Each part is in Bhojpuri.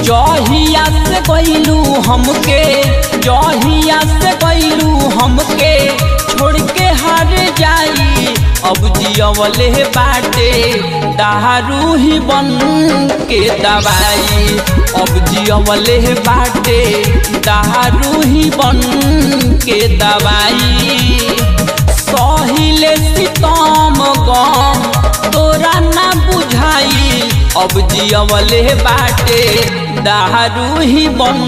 जहिया से गइलू हमके, जहिया से गइलू हमके छोड़ के हार जाई। अब जियवले बाटे दारू ही बन के दवाई। अब जियवले बाटे दारू ही बन के दवाई। सहिले सितम गम तोरा ना बुझाई। अब जियवले बाटे दारू ही बन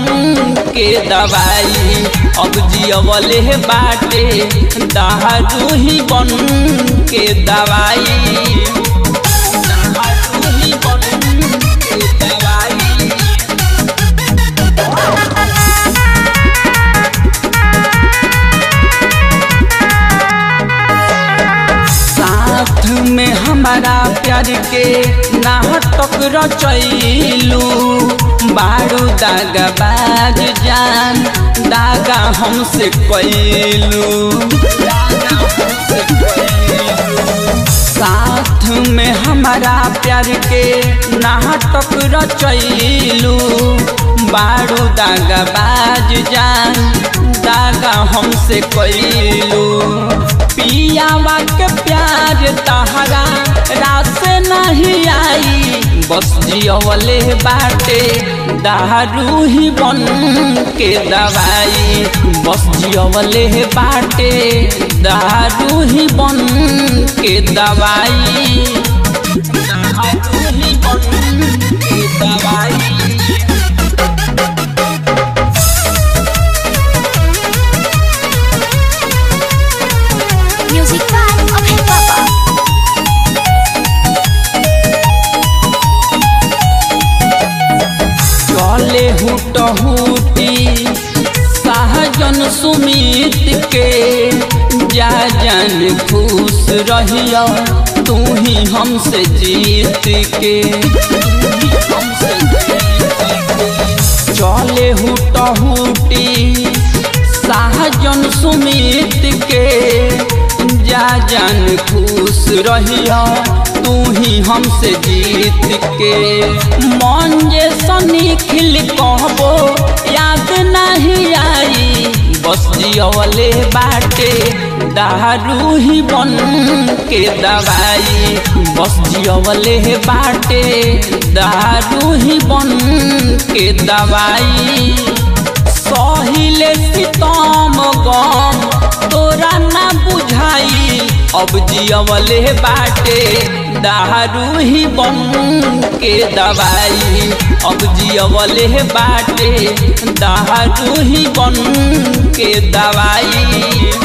के दवाई। अब जियवले बाटे दारू ही बन के दवाई। दारू ही बन के दवाई। साथ में हमारा प्यार के नाटक रचैलू। बारू दागाबाज जान दागा हमसे कैलू। साथ में हमारा प्यार के नाटक रचैलू। बारू दागाबाज जान दागा हमसे कैलू। पियावा के प्यार तहरा रास नहीं आई। बस जियवले बाटे दारू ही बन के दवाई। बस जियवले बाटे दारू ही बन के दवाई। दारू ही बन के दवाई। चले हुटहुटी सहजन सुमित के जा जान खुश रहिया। तू ही हमसे जीत के। चले हुटहुटी सहजन सुमित के जा जान खुश रहिया। तू ही हमसे जीत के। मन जे सनी खिल कहबो याद नहीं आई। बस जियवले बाटे दारू ही बन के दवाई। बस जियवले बाटे दारू ही बन के दवाई। सहिले सितम गम तोरा ना बुझाई। अब जियवले बाटे दारू ही बन के दवाई। अब जियवले बाटे दारू ही बन के दवाई।